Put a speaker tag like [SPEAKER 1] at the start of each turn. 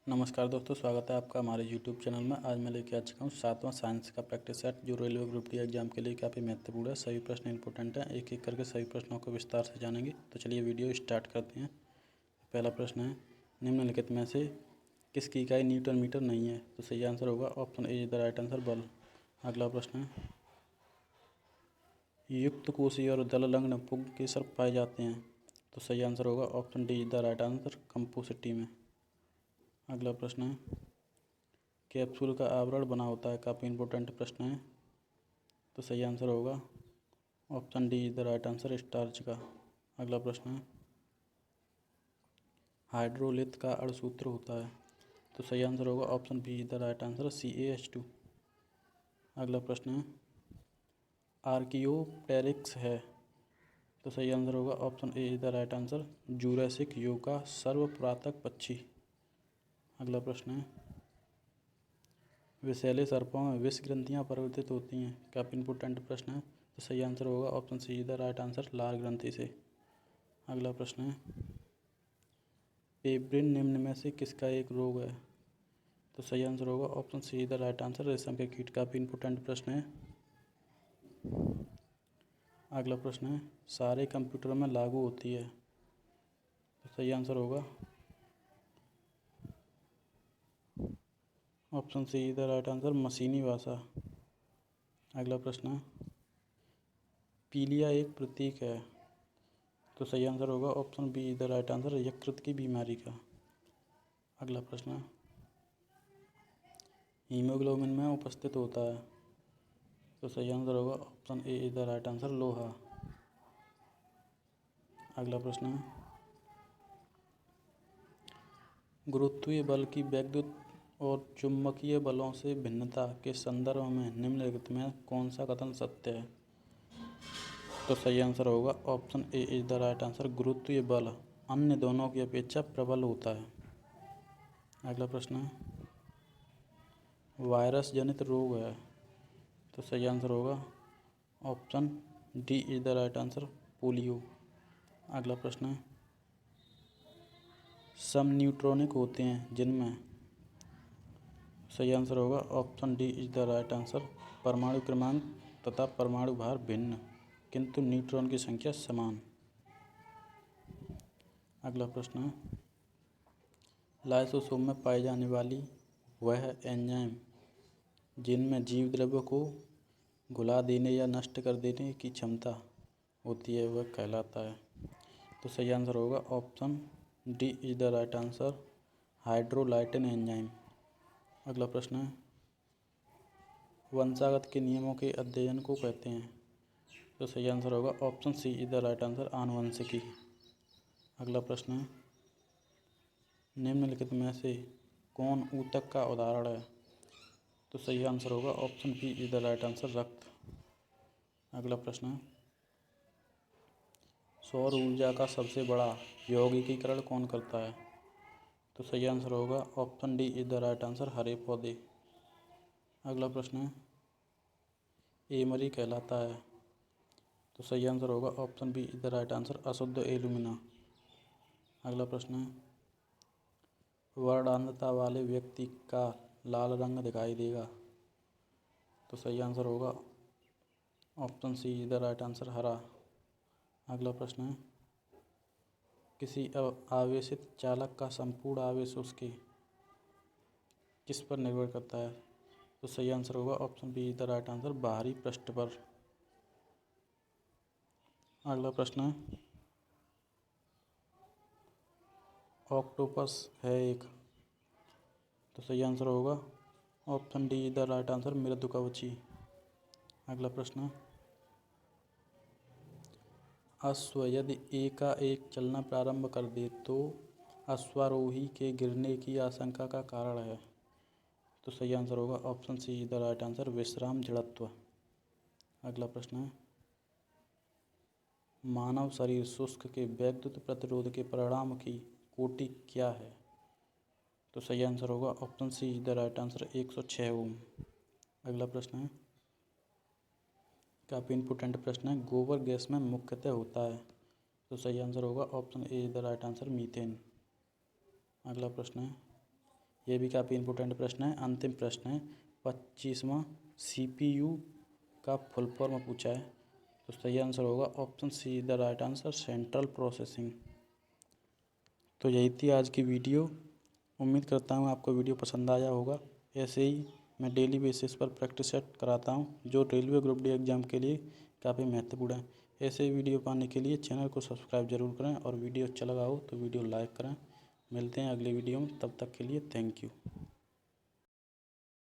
[SPEAKER 1] नमस्कार दोस्तों, स्वागत है आपका हमारे YouTube चैनल में। आज मैं लेके आ चुका हूँ 7वां साइंस का प्रैक्टिस सेट, जो रेलवे ग्रुप डी एग्जाम के लिए काफ़ी महत्वपूर्ण है। सभी प्रश्न इंपॉर्टेंट हैं। एक एक करके सभी प्रश्नों को विस्तार से जानेंगे। तो चलिए वीडियो स्टार्ट करते हैं। पहला प्रश्न है, निम्नलिखित में से किसकी इकाई न्यूटन मीटर नहीं है? तो सही आंसर होगा option A is the right answer, बल। अगला प्रश्न है, युक्त कोशीय और दललग्न पुंग के सर्प पाए जाते हैं? तो सही आंसर होगा option D is the right answer, Compositae में। अगला प्रश्न है, कैप्सूल का आवरण बना होता है? काफ़ी इंपॉर्टेंट प्रश्न है। तो सही आंसर होगा option D is the right answer, starch का। अगला प्रश्न है, हाइड्रोलिथ का अणुसूत्र होता है? तो सही आंसर होगा option B is the right answer, CaH2। अगला प्रश्न है, आर्कियोप्टेरिक्स है? तो सही आंसर होगा option A is the right answer, Jurassic युग का सर्वपुरातन पक्षी। अगला प्रश्न है, विषैले सर्पों में विष ग्रंथियाँ परिवर्तित होती हैं? काफ़ी इंपॉर्टेंट प्रश्न है। तो सही आंसर होगा option C is the right answer, लार ग्रंथि से। अगला प्रश्न है, पेब्रिन निम्न में से किसका एक रोग है? तो सही आंसर होगा option C is the right answer, रेशम के कीट। काफ़ी इंपॉर्टेंट प्रश्न है। अगला प्रश्न है, सारे कंप्यूटर में लागू होती है? तो सही आंसर होगा option C is the right answer, मशीनी भाषा। अगला प्रश्न है, पीलिया एक प्रतीक है? तो सही आंसर होगा option B is the right answer, यकृत की बीमारी का। अगला प्रश्न है, हीमोग्लोबिन में उपस्थित होता है? तो सही आंसर होगा option A is the right answer, लोहा। अगला प्रश्न है, गुरुत्वीय बल की वैद्युत और चुंबकीय बलों से भिन्नता के संदर्भ में निम्नलिखित में कौन सा कथन सत्य है? तो सही आंसर होगा option A is the right answer, गुरुत्वीय बल अन्य दोनों की अपेक्षा प्रबल होता है। अगला प्रश्न है, वायरस जनित रोग है? तो सही आंसर होगा option D is the right answer, polio. अगला प्रश्न है, सम न्यूट्रॉनिक होते हैं जिनमें? सही आंसर होगा option D is the right answer, परमाणु क्रमांक तथा परमाणु भार भिन्न किंतु न्यूट्रॉन की संख्या समान। अगला प्रश्न है, लाइसोसोम में पाई जाने वाली वह एंजाइम जिनमें जीव द्रव्य को घुला देने या नष्ट कर देने की क्षमता होती है, वह कहलाता है? तो सही आंसर होगा option D is the right answer, hydrolytic enzyme. अगला प्रश्न है, वंशागत के नियमों के अध्ययन को कहते हैं? तो सही आंसर होगा option C is the right answer, आनुवंशिकी। अगला प्रश्न है, निम्नलिखित में से कौन ऊतक का उदाहरण है? तो सही आंसर होगा option B is the right answer, रक्त। अगला प्रश्न है, सौर ऊर्जा का सबसे बड़ा यौगिकीकरण कौन करता है? तो सही आंसर होगा option D is the right answer, हरे पौधे। अगला प्रश्न है, एमरी कहलाता है? तो सही आंसर होगा option B is the right answer, अशुद्ध एल्यूमिना। अगला प्रश्न है, वर्णांधता वाले व्यक्ति का लाल रंग दिखाई देगा? तो सही आंसर होगा option C is the right answer, हरा। अगला प्रश्न है, किसी आवेशित चालक का संपूर्ण आवेश उसके किस पर निर्भर करता है? तो सही आंसर होगा option B is the right answer, बाहरी पृष्ठ पर। अगला प्रश्न है, ऑक्टोपस है एक? तो सही आंसर होगा option D is the right answer, मृदुकवची। अगला प्रश्न है, अश्व यदि एकाएक चलना प्रारंभ कर दे तो अश्वारोही के गिरने की आशंका का कारण है? तो सही आंसर होगा option C is the right answer, विश्राम जड़त्व। अगला प्रश्न है, मानव शरीर शुष्क के वैद्युत प्रतिरोध के परिणाम की कोटि क्या है? तो सही आंसर होगा option C is the right answer, 106 ohm. अगला प्रश्न है, काफ़ी इंपॉर्टेंट प्रश्न है, गोबर गैस में मुख्यतः होता है? तो सही आंसर होगा option A is the right answer, methane. अगला प्रश्न है, ये भी काफ़ी इंपॉर्टेंट प्रश्न है। अंतिम प्रश्न है 25वां, CPU का फुल फॉर्म पूछा है, तो सही आंसर होगा option see the right answer, central processing. तो यही थी आज की वीडियो। उम्मीद करता हूँ आपको वीडियो पसंद आया होगा। ऐसे ही मैं डेली बेसिस पर प्रैक्टिस सेट कराता हूँ जो रेलवे ग्रुप डी एग्ज़ाम के लिए काफ़ी महत्वपूर्ण है। ऐसे ही वीडियो पाने के लिए चैनल को सब्सक्राइब जरूर करें और वीडियो अच्छा लगा हो तो वीडियो लाइक करें। मिलते हैं अगले वीडियो में, तब तक के लिए थैंक यू।